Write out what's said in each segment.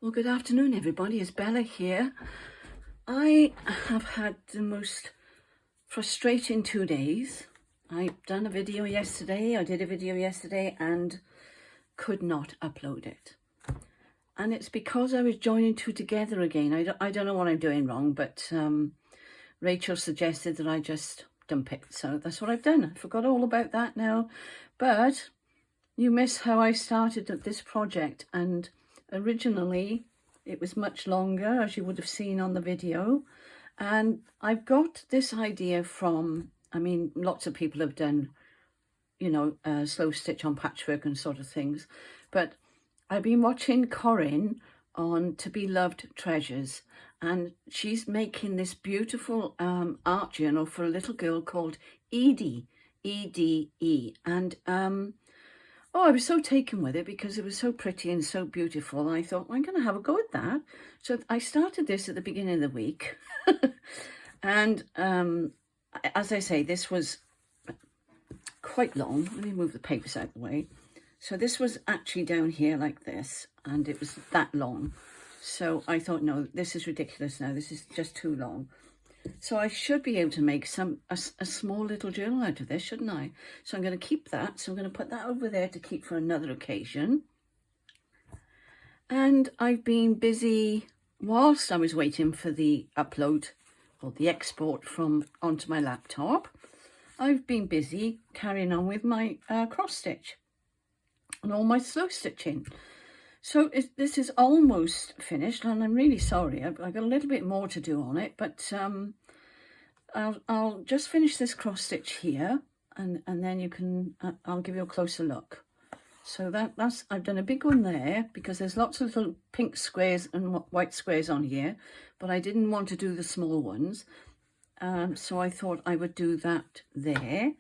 Well, good afternoon, everybody. It's Bella here. I have had the most frustrating 2 days. I've done a video yesterday. I did a video yesterday and could not upload it. And it's because I was joining two together again. I don't know what I'm doing wrong, but Rachel suggested that I just dump it. So that's what I've done. I forgot all about that now. But you miss how I started this project, and originally it was much longer, as you would have seen on the video. And I've got this idea from, I mean, lots of people have done, you know, slow stitch on patchwork and sort of things. But I've been watching Corrine on To Be Loved Treasures, and she's making this beautiful art journal for a little girl called Edie, E-D-E. And oh, I was so taken with it because it was so pretty and so beautiful. I thought, well, I'm going to have a go at that. So I started this at the beginning of the week. And as I say, this was quite long. Let me move the papers out of the way. So this was actually down here like this, and it was that long. So I thought, no, this is ridiculous now. This is just too long. So I should be able to make a small little journal out of this, shouldn't I? So I'm going to keep that. So I'm going to put that over there to keep for another occasion. And I've been busy whilst I was waiting for the upload or the export from onto my laptop. I've been busy carrying on with my cross stitch and all my slow stitching. So this is almost finished, and I'm really sorry. I've got a little bit more to do on it, but I'll just finish this cross stitch here, and then you can I'll give you a closer look. So that's I've done a big one there because there's lots of little pink squares and white squares on here, but I didn't want to do the small ones, so I thought I would do that there.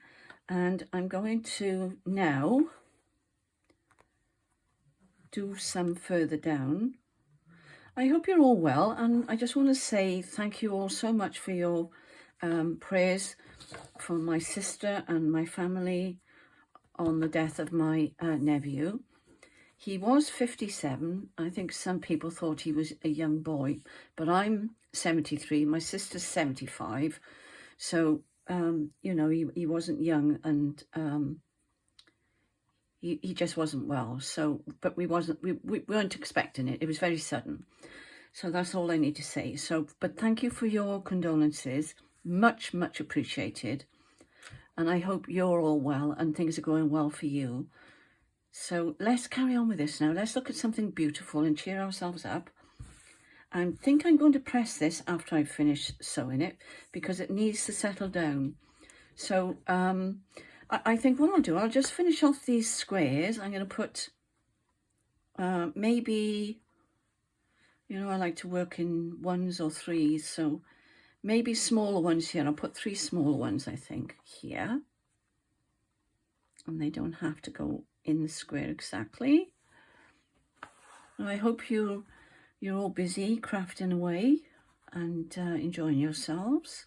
And I'm going to now do some further down. I hope you're all well, and I just want to say thank you all so much for your prayers for my sister and my family on the death of my nephew. He was 57. I think some people thought he was a young boy, but I'm 73. My sister's 75. So, you know, he wasn't young, and he just wasn't well. So, but we weren't expecting it. It was very sudden. So that's all I need to say. So, but thank you for your condolences. Much, much appreciated. And I hope you're all well and things are going well for you. So let's carry on with this now. Let's look at something beautiful and cheer ourselves up. I think I'm going to press this after I've finished sewing it because it needs to settle down. So I think what I'll do, I'll just finish off these squares. I'm going to put maybe, you know, I like to work in ones or threes, so maybe smaller ones here. I'll put 3 smaller ones, I think, here. And they don't have to go in the square exactly. I hope you're all busy crafting away and enjoying yourselves.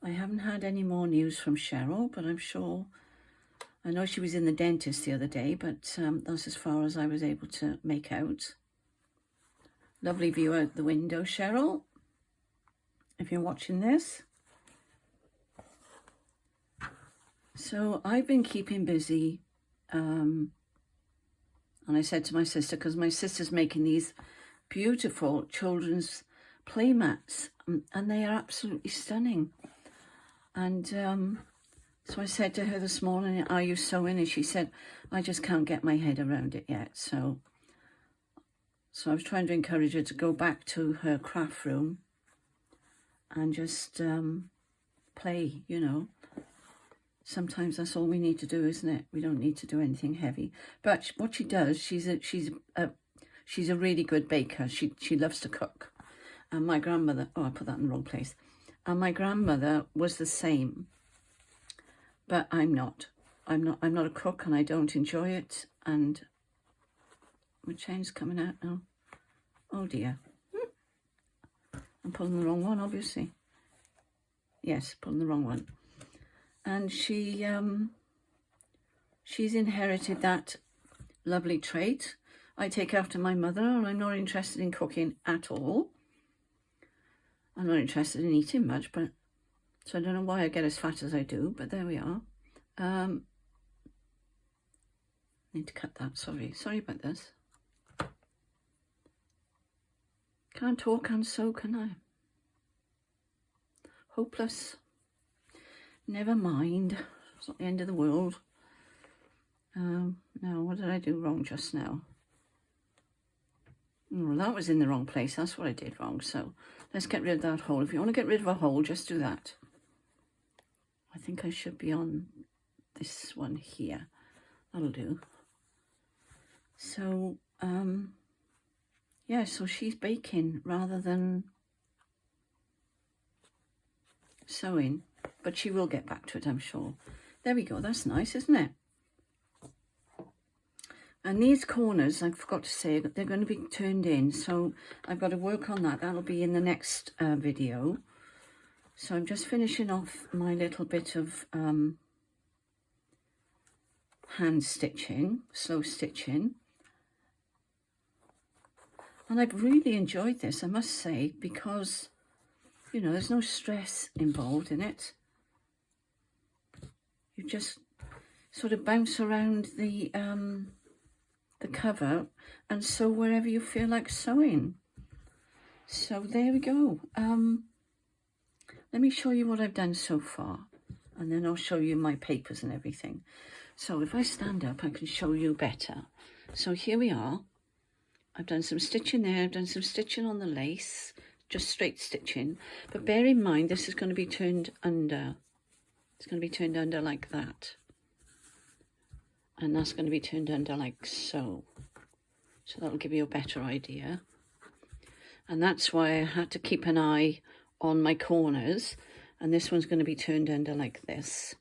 I haven't had any more news from Cheryl, but I'm sure, I know she was in the dentist the other day, but that's as far as I was able to make out. Lovely view out the window, Cheryl, if you're watching this. So I've been keeping busy, and I said to my sister, because my sister's making these beautiful children's play mats, and they are absolutely stunning. And so I said to her this morning, are you sewing? And she said, I just can't get my head around it yet. So I was trying to encourage her to go back to her craft room and just play, you know. Sometimes that's all we need to do, isn't it? We don't need to do anything heavy. But what she does, she's a really good baker. She loves to cook. And my grandmother, oh, I put that in the wrong place. And my grandmother was the same. But I'm not a cook, and I don't enjoy it. And my chain's coming out now. Oh dear. I'm pulling the wrong one, obviously. Yes, pulling the wrong one. And she's inherited that lovely trait I take after my mother, and I'm not interested in cooking at all. I'm not interested in eating much, but so I don't know why I get as fat as I do, but there we are. Need to cut that, sorry about this. Can't talk and sew, can I? Hopeless. Never mind, it's not the end of the world. Now, what did I do wrong just now? Well, that was in the wrong place. That's what I did wrong. So let's get rid of that hole. If you want to get rid of a hole, just do that. I think I should be on this one here. That'll do. So, yeah, so she's baking rather than sewing. But she will get back to it, I'm sure. There we go. That's nice, isn't it? And these corners, I forgot to say, that they're going to be turned in. So I've got to work on that. That'll be in the next video. So I'm just finishing off my little bit of hand stitching, slow stitching. And I've really enjoyed this, I must say, because, you know, there's no stress involved in it. You just sort of bounce around the cover and sew wherever you feel like sewing. So there we go. Let me show you what I've done so far, and then I'll show you my papers and everything. So if I stand up, I can show you better. So here we are. I've done some stitching there. I've done some stitching on the lace, just straight stitching. But bear in mind, this is going to be turned under. It's going to be turned under like that. And that's going to be turned under like so. So that'll give you a better idea. And that's why I had to keep an eye on my corners. And this one's going to be turned under like this.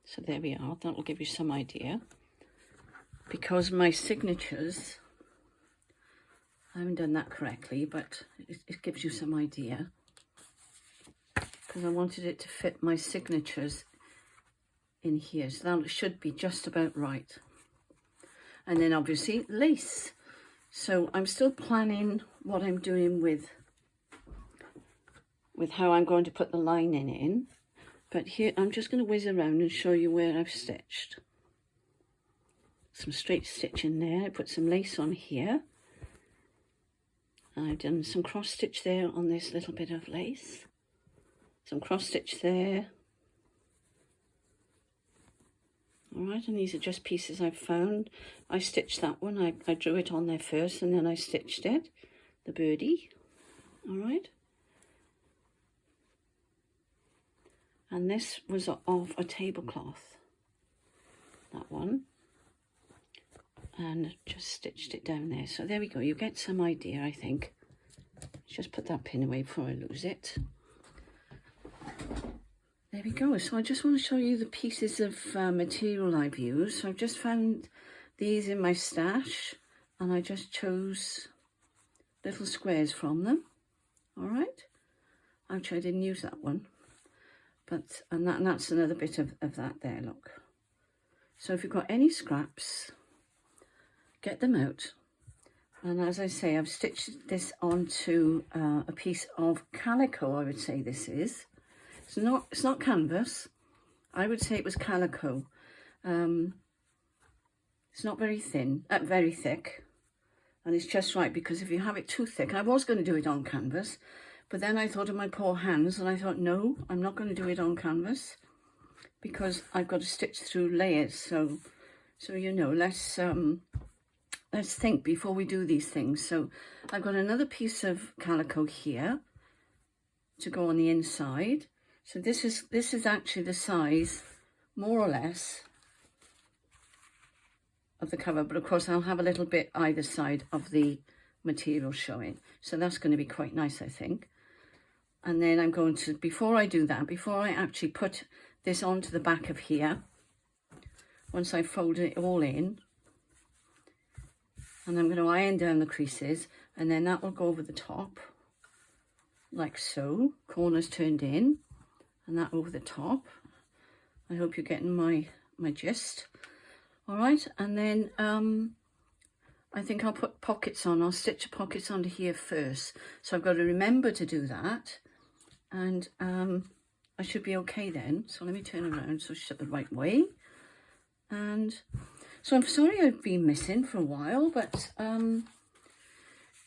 So there we are. That'll give you some idea. Because my signatures, I haven't done that correctly, but it gives you some idea. Because I wanted it to fit my signatures in here, so that should be just about right. And then obviously lace. So I'm still planning what I'm doing with how I'm going to put the lining in. But here I'm just going to whiz around and show you where I've stitched. Some straight stitch in there. I put some lace on here. I've done some cross stitch there on this little bit of lace. Some cross stitch there. All right, and these are just pieces I've found. I stitched that one. I drew it on there first, and then I stitched it, the birdie. All right. And this was off a tablecloth, that one. And just stitched it down there. So there we go. You get some idea, I think. Just put that pin away before I lose it. There we go. So I just want to show you the pieces of material I've used. So I've just found these in my stash, and I just chose little squares from them. All right. Actually, I didn't use that one, but and that's another bit of that there. Look. So if you've got any scraps, get them out. And as I say, I've stitched this onto a piece of calico. I would say this is. It's not canvas. I would say it was calico. It's not very thin, very thick, and it's just right, because if you have it too thick, I was going to do it on canvas, but then I thought of my poor hands, and I thought, no, I'm not going to do it on canvas because I've got to stitch through layers. So you know, let's think before we do these things. So I've got another piece of calico here to go on the inside. So this is actually the size, more or less, of the cover, but of course I'll have a little bit either side of the material showing. So that's going to be quite nice, I think. And then I'm going to, before I do that, before I actually put this onto the back of here, once I fold it all in, and I'm going to iron down the creases, and then that will go over the top, like so, corners turned in, and that over the top. I hope you're getting my gist. All right, and then I think I'll put pockets on. I'll stitch the pockets onto here first. So I've got to remember to do that. And I should be okay then. So let me turn around so she's the right way. And so I'm sorry I've been missing for a while, but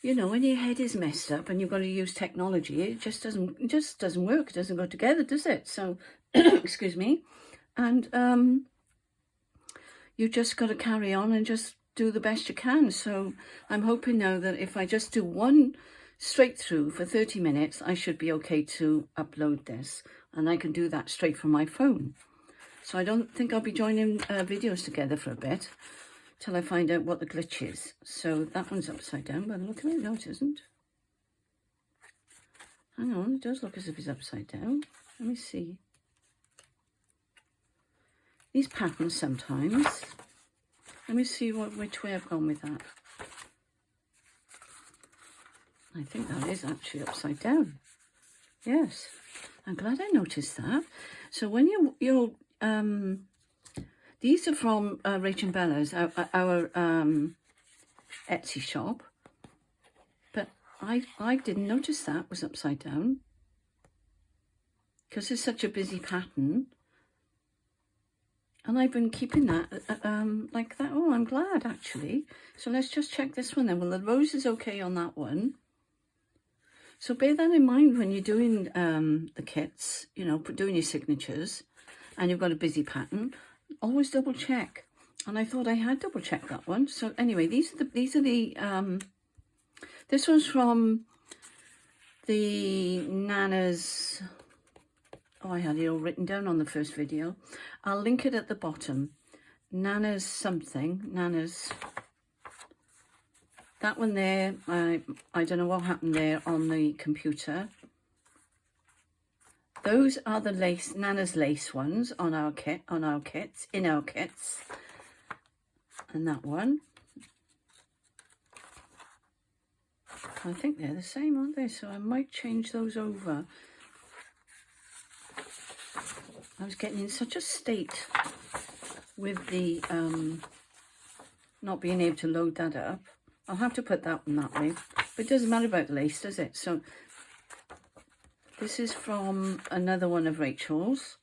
you know, when your head is messed up and you've got to use technology, it just doesn't work. It doesn't go together, does it? So excuse me. And you just got to carry on and just do the best you can. So I'm hoping now that if I just do one straight through for 30 minutes, I should be okay to upload this, and I can do that straight from my phone. So I don't think I'll be joining videos together for a bit till I find out what the glitch is. So that one's upside down, but look at it. No, it isn't. Hang on, it does look as if it's upside down. Let me see. These patterns sometimes. Let me see which way I've gone with that. I think that is actually upside down. Yes, I'm glad I noticed that. So when you're these are from Rach and Bella's, our Etsy shop, but I didn't notice that was upside down because it's such a busy pattern. And I've been keeping that like that. Oh, I'm glad actually. So let's just check this one then. Well, the rose is okay on that one. So bear that in mind when you're doing the kits, you know, doing your signatures and you've got a busy pattern, always double check. And I thought I had double checked that one. So anyway, these are the this one's from the Nan'as. Oh, I had it all written down on the first video. I'll link it at the bottom. Nan'as something. Nan'as. That one there, I don't know what happened there on the computer. Those are the lace, Nan'as lace ones on our kit, in our kits. And that one. I think they're the same, aren't they? So I might change those over. I was getting in such a state with the not being able to load that up. I'll have to put that one that way. But it doesn't matter about the lace, does it? So this is from another one of Rachel's,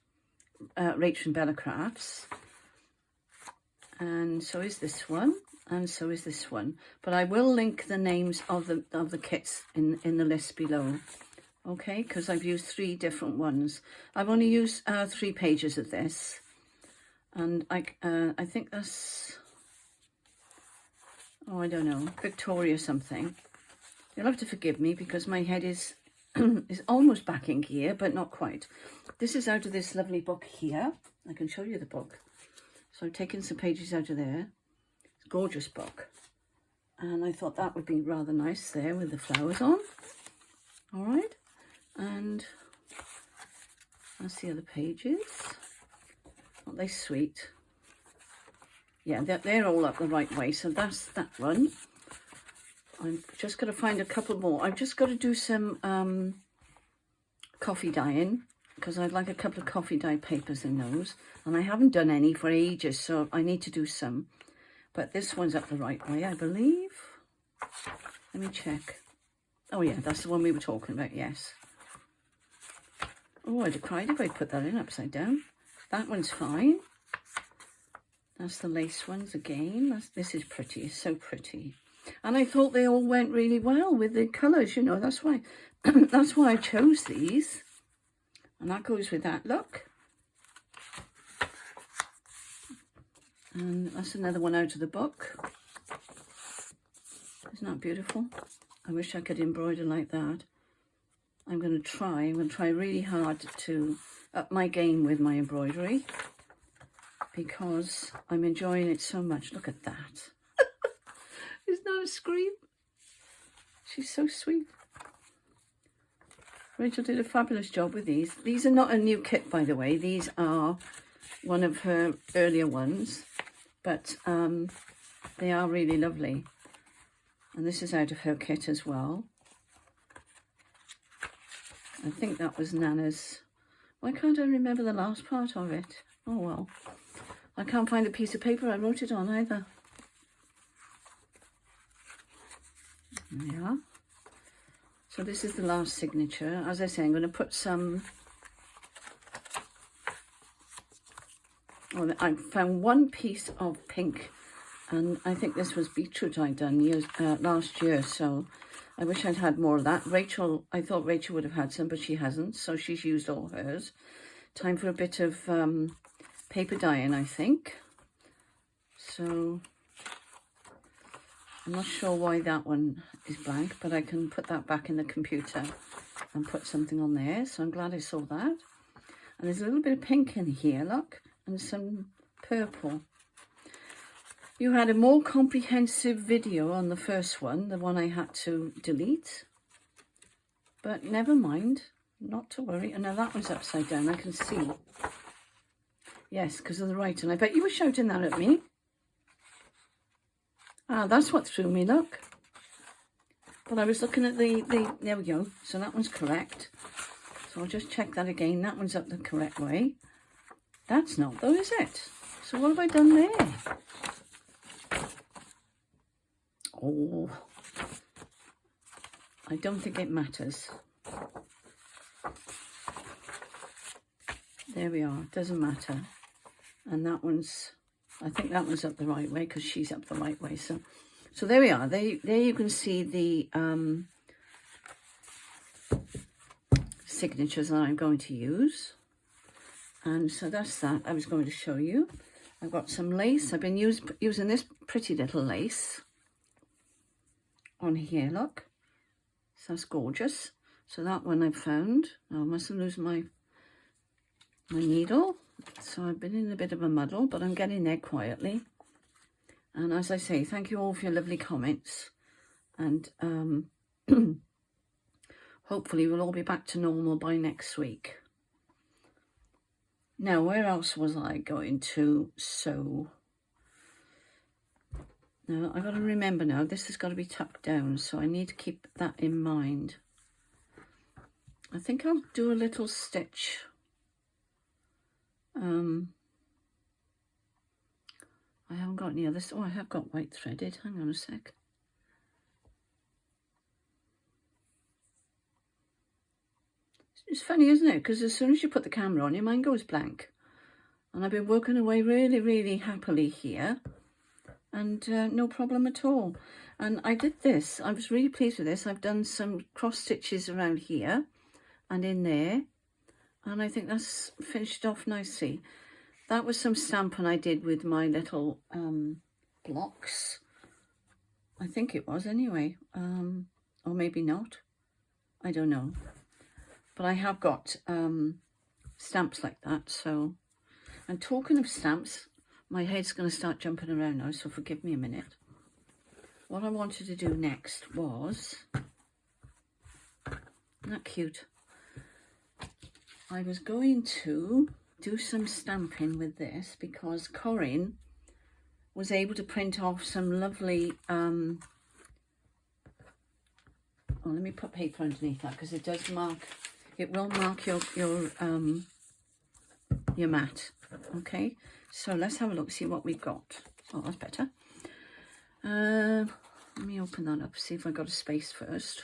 RachandBella'sCrafts. And so is this one, and so is this one. But I will link the names of the kits in the list below. Okay, because I've used 3 different ones. I've only used 3 pages of this, and I think that's, oh, I don't know, Victoria something. You'll have to forgive me because my head is is almost back in gear, but not quite. This is out of this lovely book here. I can show you the book. So I've taken some pages out of there. It's a gorgeous book, and I thought that would be rather nice there with the flowers on. All right. And that's the other pages. Aren't they sweet? Yeah, they're all up the right way. So that's that one. I'm just going to find a couple more. I've just got to do some coffee dyeing because I'd like a couple of coffee dye papers in those. And I haven't done any for ages, so I need to do some. But this one's up the right way, I believe. Let me check. Oh yeah, that's the one we were talking about, yes. Oh, I'd have cried if I put that in upside down. That one's fine. That's the lace ones again. This is pretty. It's so pretty. And I thought they all went really well with the colours, you know. That's why that's why I chose these. And that goes with that look. And that's another one out of the book. Isn't that beautiful? I wish I could embroider like that. I'm going to try really hard to up my game with my embroidery because I'm enjoying it so much. Look at that. Isn't that a scream? She's so sweet. Rachel did a fabulous job with these. These are not a new kit, by the way. These are one of her earlier ones, but they are really lovely. And this is out of her kit as well. I think that was Nan'as. Why can't I remember the last part of it? Oh well. I can't find a piece of paper I wrote it on either. There we are. So this is the last signature. As I say, I'm going to put some... Well, I found one piece of pink, and I think this was beetroot I'd done last year, so I wish I'd had more of that. I thought Rachel would have had some, but she hasn't, so she's used all hers. Time for a bit of paper dyeing, I think. So I'm not sure why that one is blank, but I can put that back in the computer and put something on there. So I'm glad I saw that. And there's a little bit of pink in here, look, and some purple. You had a more comprehensive video on the first one, the one I had to delete. But never mind, not to worry. And now that one's upside down, I can see. Yes, because of the writing. I bet you were shouting that at me. Ah, that's what threw me, look. But I was looking at there we go. So that one's correct. So I'll just check that again. That one's up the correct way. That's not though, is it? So what have I done there? Oh, I don't think it matters. There we are, it doesn't matter. And that one's, I think that one's up the right way because she's up the right way. So there we are. There you can see the signatures that I'm going to use. And so that's that I was going to show you. I've got some lace. I've been using this pretty little lace on here, look. So that's gorgeous. So that one I've found. Now I mustn't lose my needle. So I've been in a bit of a muddle, but I'm getting there quietly. And as I say, thank you all for your lovely comments. And hopefully we'll all be back to normal by next week. Now, where else was I going to sew? Now, I've got to remember now, this has got to be tucked down, so I need to keep that in mind. I think I'll do a little stitch. I haven't got any others. Oh, I have got white threaded. Hang on a sec. It's funny, isn't it? Because as soon as you put the camera on, your mind goes blank. And I've been working away really, really happily here. And no problem at all. And I did this. I was really pleased with this. I've done some cross stitches around here and in there. And I think that's finished off nicely. That was some stamping I did with my little blocks. I think it was anyway. Or maybe not. I don't know. But I have got stamps like that. So, and talking of stamps, my head's going to start jumping around now, so forgive me a minute. What I wanted to do next was, isn't that cute? I was going to do some stamping with this because Corrine was able to print off some lovely, oh, let me put paper underneath that because it does mark, it will mark your mat. Okay, so let's have a look, see what we've got. Oh, that's better. Let me open that up, see if I got a space first.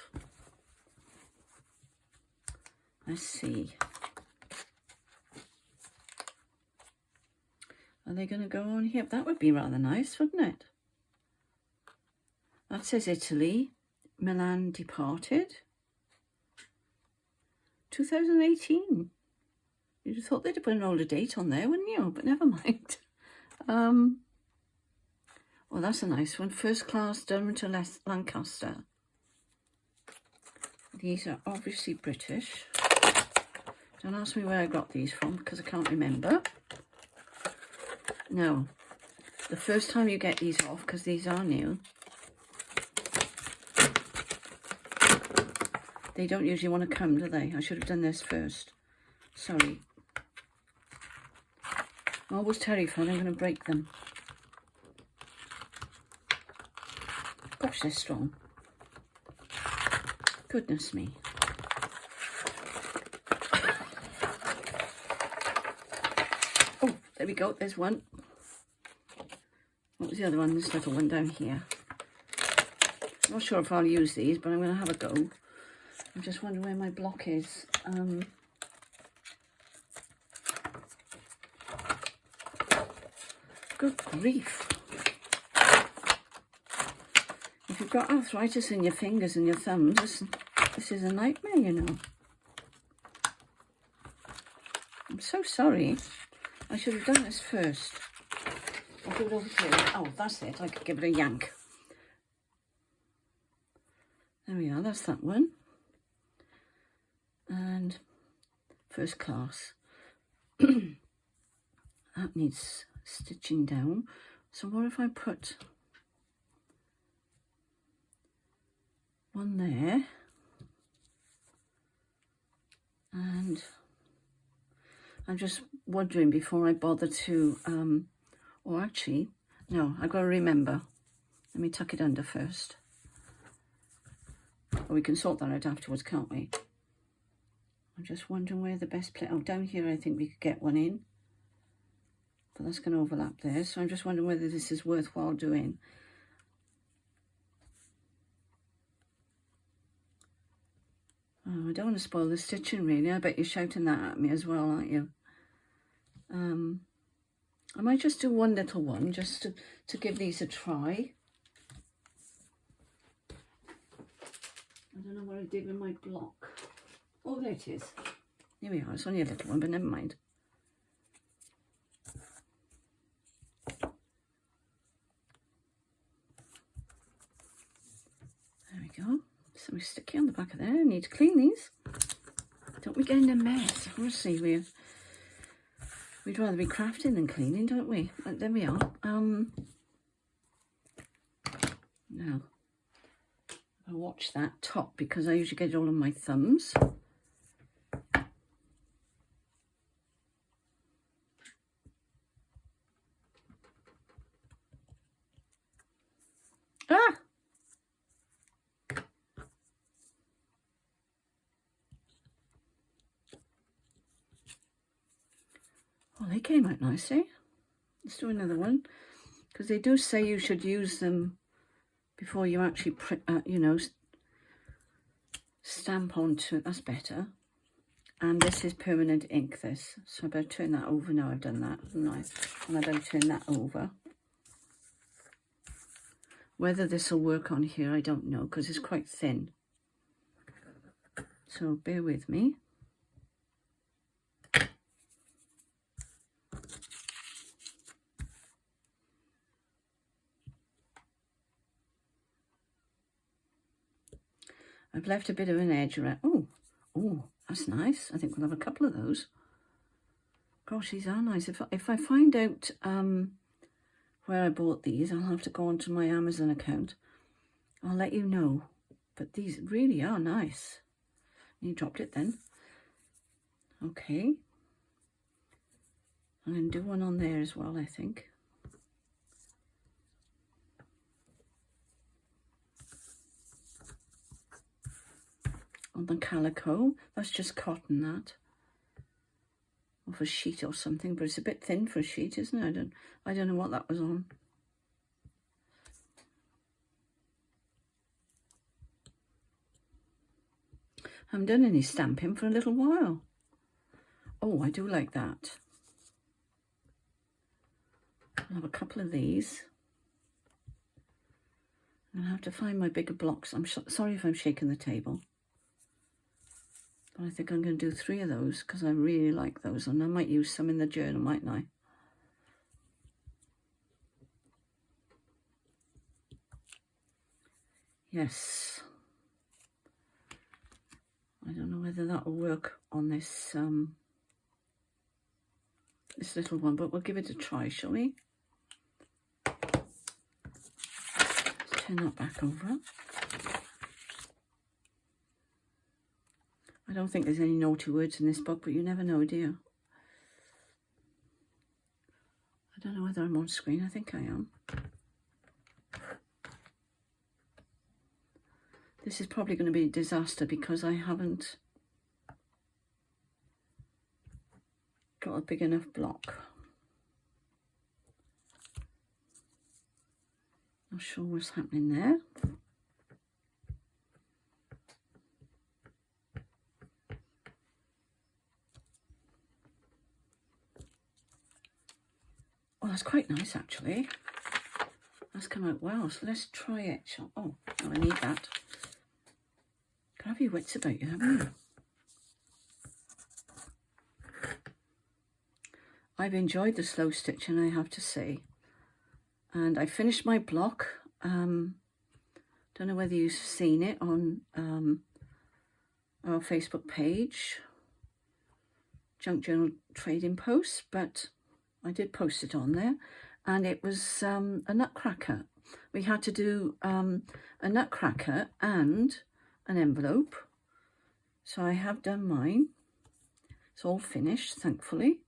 Let's see. Are they going to go on here? That would be rather nice, wouldn't it? That says Italy, Milan departed. 2018. You'd have thought they'd have put an older date on there, wouldn't you? But never mind. Well, that's a nice one. First class, Durham to Lancaster. These are obviously British. Don't ask me where I got these from because I can't remember. Now, the first time you get these off, because these are new, they don't usually want to come, do they? I should have done this first. Sorry. I'm always terrified I'm going to break them. Gosh, they're strong. Goodness me. Oh, there we go. There's one. What was the other one? This little one down here. not sure if I'll use these, but I'm going to have a go. I'm just wondering where my block is. Good grief. If you've got arthritis in your fingers and your thumbs, this is a nightmare, you know. I'm so sorry. I should have done this first. I'll do it over here. Oh, that's it. I could give it a yank. There we are. That's that one. And first class. That needs stitching down. So what if I put one there, and I'm just wondering before I bother to, or actually, no, I've got to remember. Let me tuck it under first. Or we can sort that out afterwards, can't we? I'm just wondering where the best place, oh, down here I think we could get one in. But that's going to overlap there, so I'm just wondering whether this is worthwhile doing. Oh, I don't want to spoil the stitching really. I bet you're shouting that at me as well, aren't you? I might just do one little one just to give these a try. I don't know what I did with my block. Oh, there it is. Here we are. It's only a little one, but never mind. There we go. Something sticky on the back of there. I need to clean these. Don't we get in a mess? Honestly, we'd rather be crafting than cleaning, don't we? But there we are. Now, I'll watch that top because I usually get it all on my thumbs. Ah! Well, they came out nicely. Let's do another one, because they do say you should use them before you actually print, you know, stamp onto it. That's better. And this is permanent ink, this. So I better turn that over now. I've done that, haven't I? And I better turn that over. Whether this will work on here, I don't know, because it's quite thin. So bear with me. I've left a bit of an edge around. Oh, that's nice. I think we'll have a couple of those. Gosh, these are nice. If I find out where I bought these, I'll have to go onto my Amazon account. I'll let you know. But these really are nice. You dropped it then. Okay. I'm going to do one on there as well, I think. On the calico. That's just cotton, that. Off a sheet or something, but it's a bit thin for a sheet, isn't it? I don't know what that was on. I haven't done any stamping for a little while. Oh, I do like that. I'll have a couple of these. I'll have to find my bigger blocks. I'm sorry if I'm shaking the table. But I think I'm going to do 3 of those because I really like those. And I might use some in the journal, mightn't I? Yes. I don't know whether that will work on this this little one, but we'll give it a try, shall we? Let's turn that back over. I don't think there's any naughty words in this book, but you never know, do you? I don't know whether I'm on screen. I think I am. This is probably going to be a disaster because I haven't got a big enough block. Not sure what's happening there. that's quite nice actually. That's come out well, so let's try it. Oh, I need that. Gotta have your wits about you, haven't you? I've enjoyed the slow stitching, I have to say. And I finished my block. Don't know whether you've seen it on our Facebook page, Junk Journal Trading Post, but I did post it on there. And it was a nutcracker. We had to do a nutcracker and an envelope. So I have done mine. It's all finished, thankfully.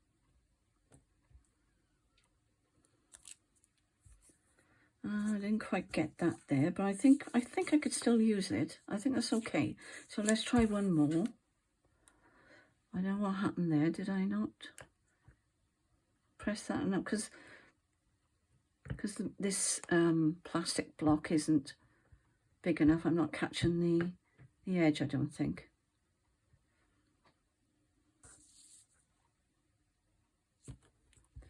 I didn't quite get that there, but I think I could still use it. I think that's okay. So let's try one more. I don't know what happened there. Did I not press that enough? Because this plastic block isn't big enough. I'm not catching the edge, I don't think.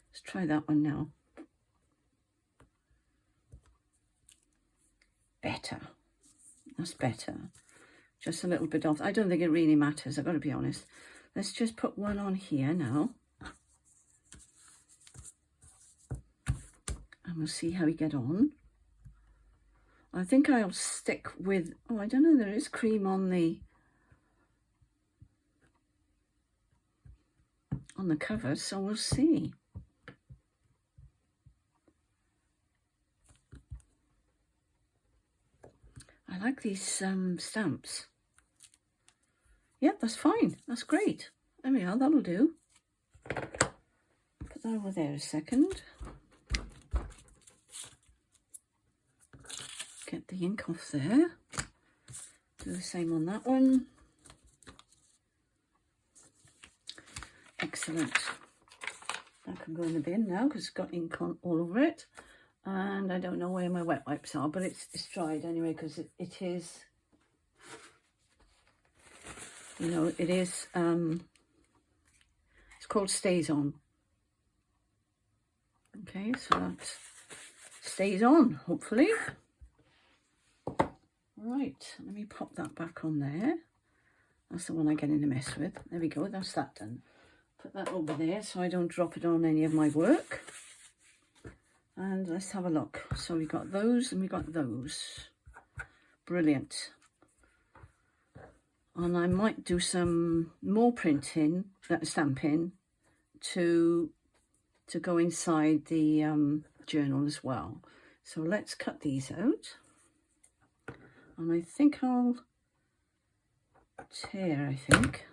Let's try that one now. Better. That's better. Just a little bit off. I don't think it really matters, I've got to be honest. Let's just put one on here now. And we'll see how we get on. I think I'll stick with, oh, I don't know, there is cream on the cover, so we'll see. I like these stamps. Yep, that's fine. That's great. There we are, that'll do. Put that over there a second. Get the ink off there. Do the same on that one. Excellent. That can go in the bin now because it's got ink on all over it. And I don't know where my wet wipes are, but it's dried anyway because it is, you know, it is, it's called Stays On. Okay, so that stays on, hopefully. Right, let me pop that back on there. That's the one I get in a mess with. There we go, that's that done. Put that over there so I don't drop it on any of my work. And let's have a look. So we got those and we got those. Brilliant. And I might do some more printing, stamping, to go inside the journal as well. So let's cut these out. And I think I'll tear, I think.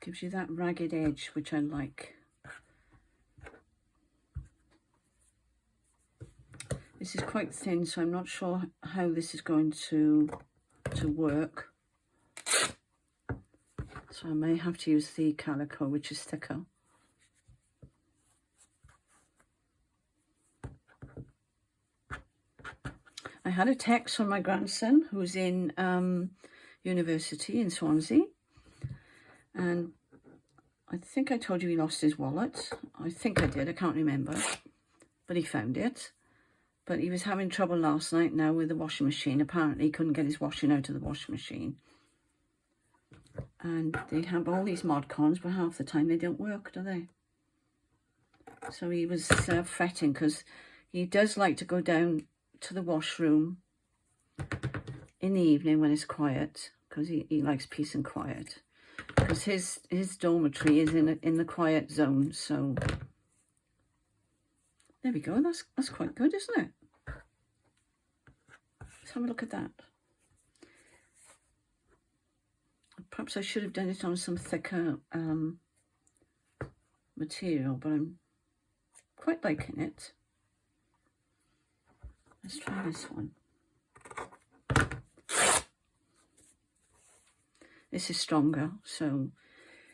Gives you that ragged edge, which I like. This is quite thin, so I'm not sure how this is going to work. So I may have to use the calico, which is thicker. I had a text from my grandson who's in university in Swansea. And I think I told you he lost his wallet. I think I did, I can't remember. But he found it. But he was having trouble last night now with the washing machine. Apparently he couldn't get his washing out of the washing machine. And they have all these mod cons, but half the time they don't work, do they? So he was fretting because he does like to go down to the washroom in the evening when it's quiet, because he likes peace and quiet. Because his dormitory is in the quiet zone, so there we go. That's quite good, isn't it? Let's have a look at that. Perhaps I should have done it on some thicker material, but I'm quite liking it. Let's try this one. This is stronger, so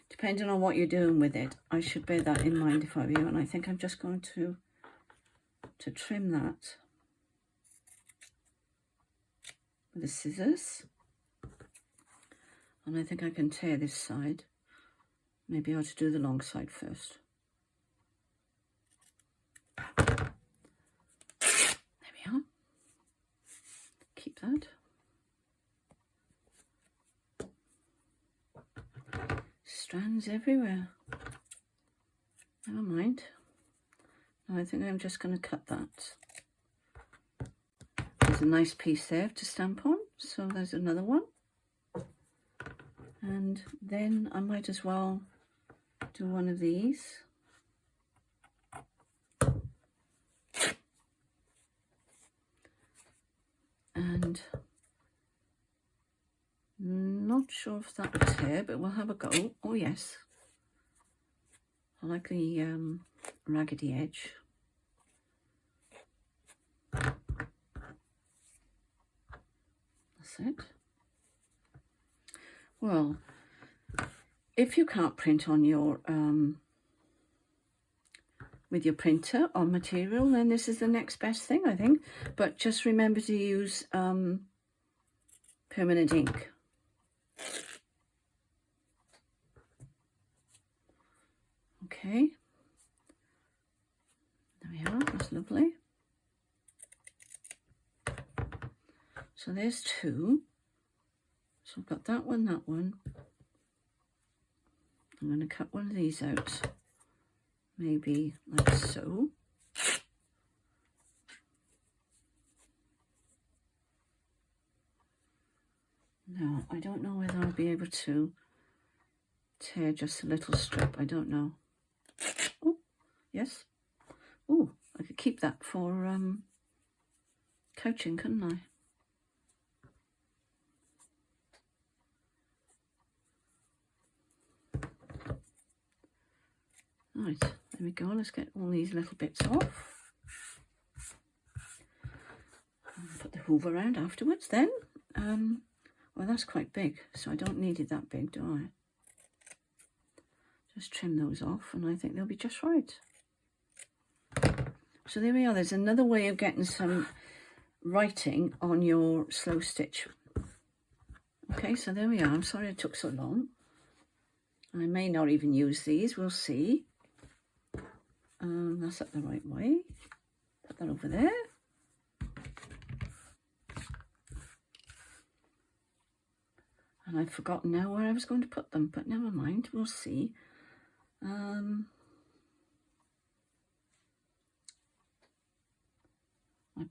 depending on what you're doing with it, I should bear that in mind if I were you. And I think I'm just going to trim that with the scissors. And I think I can tear this side. Maybe I ought to do the long side first. There we are. Keep that. Strands everywhere. Never mind. I think I'm just going to cut that. There's a nice piece there to stamp on, so there's another one. And then I might as well do one of these. And not sure if that will tear, but we'll have a go. Oh yes. I like the raggedy edge. That's it. Well, if you can't print on your with your printer on material, then this is the next best thing, I think. But just remember to use permanent ink. Okay, there we are, that's lovely. So there's two. So I've got that one, that one. I'm going to cut one of these out, maybe like so. No, I don't know whether I'll be able to tear just a little strip. I don't know. Oh, yes. Oh, I could keep that for couching, couldn't I? Right, there we go. Let's get all these little bits off. Put the hoover around afterwards then. Well, that's quite big, so I don't need it that big, do I? Just trim those off, and I think they'll be just right. So there we are. There's another way of getting some writing on your slow stitch. Okay, so there we are. I'm sorry it took so long. I may not even use these. We'll see. That's up the right way. Put that over there. And I've forgotten now where I was going to put them, but never mind, we'll see. I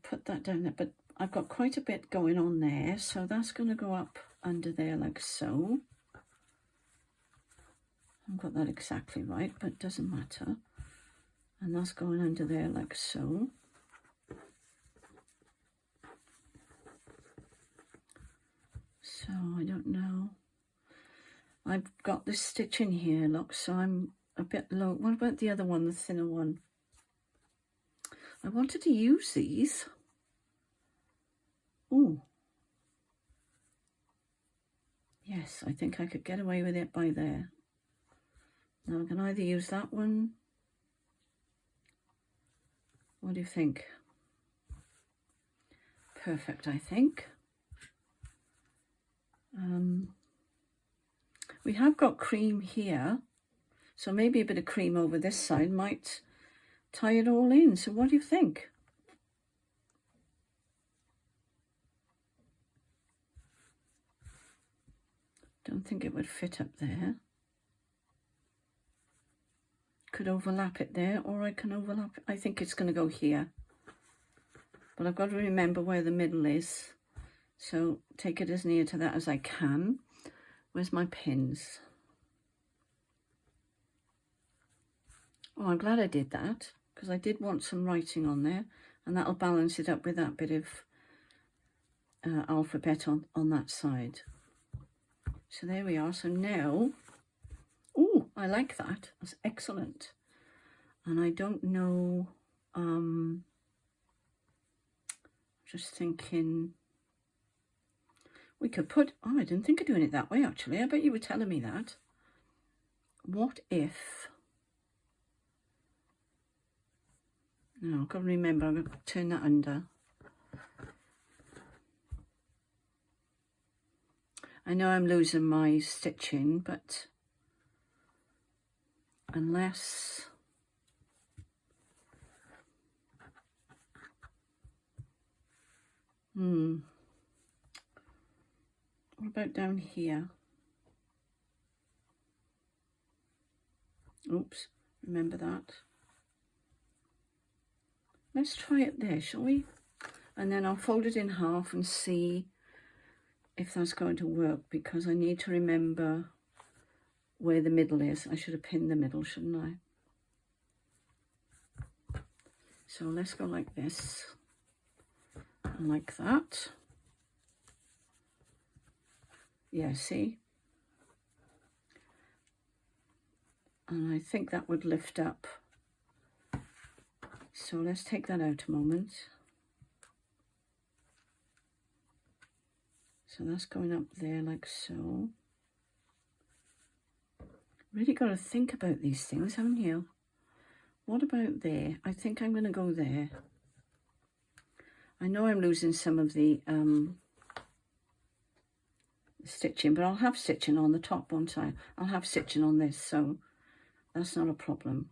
put that down there, but I've got quite a bit going on there, so that's going to go up under there like so. I haven't got that exactly right, but it doesn't matter. And that's going under there like so. So I don't know. I've got this stitch in here, look, so I'm a bit low. What about the other one, the thinner one? I wanted to use these. Oh. Yes, I think I could get away with it by there. Now I can either use that one. What do you think? Perfect, I think. We have got cream here, so maybe a bit of cream over this side might tie it all in. So what do you think? Don't think it would fit up there. Could overlap it there, or I can overlap it. I think it's going to go here, but I've got to remember where the middle is, so take it as near to that as I can. Where's my pins? Oh, I'm glad I did that, because I did want some writing on there, and that'll balance it up with that bit of alphabet on that side. So there we are. So now, oh, I like that. That's excellent. And I don't know, just thinking, we could put, oh, I didn't think of doing it that way, actually. I bet you were telling me that. What if, no, I've got to remember, I'm going to turn that under. I know I'm losing my stitching, but unless what about down here? Oops, remember that. Let's try it there, shall we? And then I'll fold it in half and see if that's going to work, because I need to remember where the middle is. I should have pinned the middle, shouldn't I? So let's go like this and like that. Yeah, see? And I think that would lift up. So let's take that out a moment. So that's going up there like so. Really got to think about these things, haven't you? What about there? I think I'm going to go there. I know I'm losing some of the stitching, but I'll have stitching on the top, won't I? I'll have stitching on this, so that's not a problem.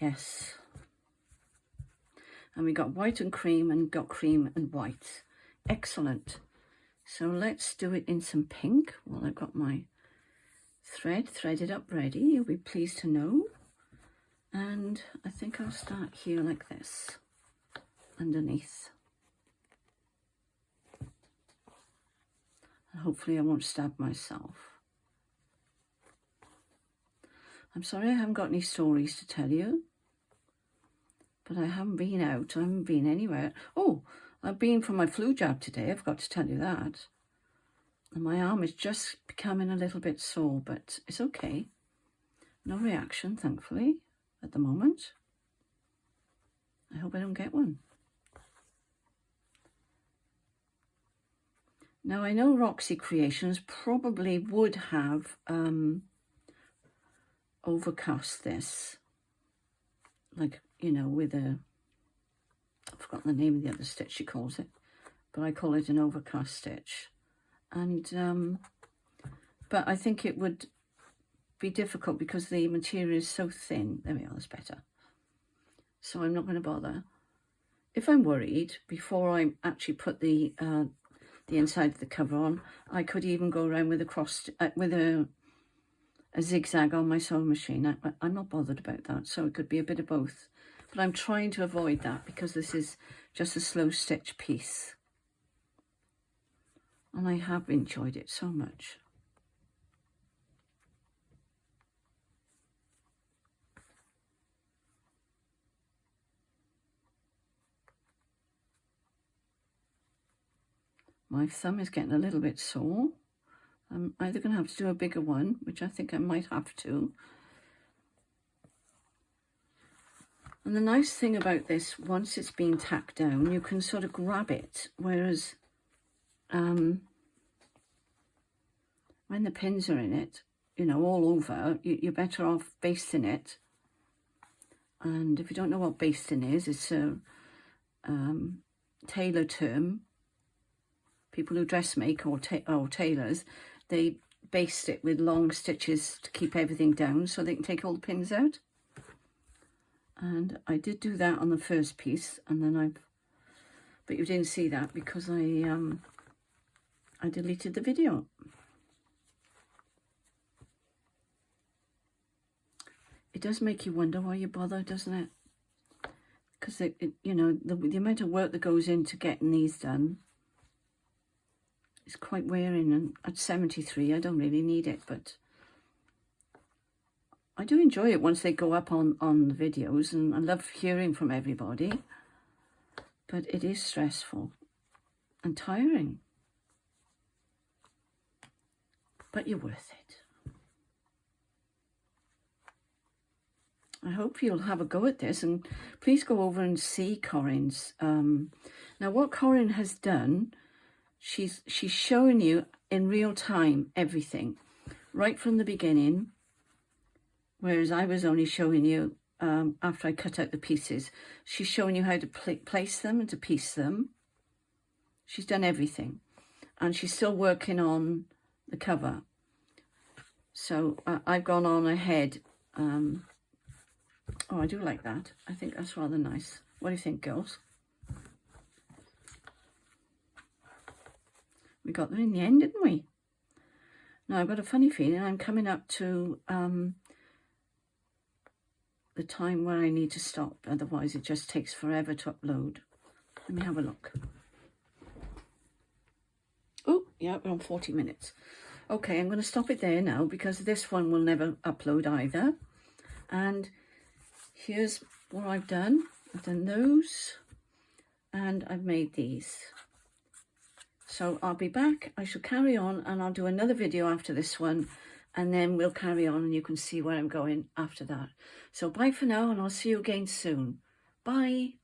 Yes. And we got white and cream, and got cream and white. Excellent. So let's do it in some pink. Well, I've got my thread threaded up ready, you'll be pleased to know. And I think I'll start here like this, underneath. And hopefully I won't stab myself. I'm sorry I haven't got any stories to tell you, but I haven't been out, I haven't been anywhere. Oh, I've been for my flu jab today, I've got to tell you that. And my arm is just becoming a little bit sore, but it's okay. No reaction, thankfully, at the moment. I hope I don't get one. Now, I know Roxy Creations probably would have overcast this, like, you know, with a, I've forgotten the name of the other stitch she calls it, but I call it an overcast stitch. And but I think it would be difficult because the material is so thin. There we are, that's better. So I'm not going to bother. If I'm worried, before I actually put the inside of the cover on, I could even go around with a cross with a zigzag on my sewing machine. I'm not bothered about that, so it could be a bit of both. But I'm trying to avoid that because this is just a slow stitch piece. And I have enjoyed it so much. My thumb is getting a little bit sore. I'm either going to have to do a bigger one, which I think I might have to. And the nice thing about this, once it's been tacked down, you can sort of grab it, whereas when the pins are in it, you know, all over, you're better off basting it. And if you don't know what basting is, it's a tailor term. People who dressmake or tailors, they baste it with long stitches to keep everything down so they can take all the pins out. And I did do that on the first piece, and then but you didn't see that because I deleted the video. It does make you wonder why you bother, doesn't it? Because you know, the amount of work that goes into getting these done is quite wearing, and at 73 I don't really need it, but I do enjoy it once they go up on the videos, and I love hearing from everybody, but it is stressful and tiring, but you're worth it. I hope you'll have a go at this, and please go over and see Corrine's. Now what Corrine has done, she's showing you in real time everything, right from the beginning, whereas I was only showing you after I cut out the pieces. She's showing you how to place them and to piece them, She's done everything. And she's still working on the cover. So I've gone on ahead. Oh, I do like that. I think that's rather nice. What do you think, girls? We got there in the end, didn't we? Now, I've got a funny feeling I'm coming up to the time where I need to stop. Otherwise, it just takes forever to upload. Let me have a look. Oh, yeah, we're on 40 minutes. Okay, I'm going to stop it there now because this one will never upload either. And here's what I've done. I've done those and I've made these. So I'll be back. I shall carry on and I'll do another video after this one. And then we'll carry on and you can see where I'm going after that. So bye for now and I'll see you again soon. Bye.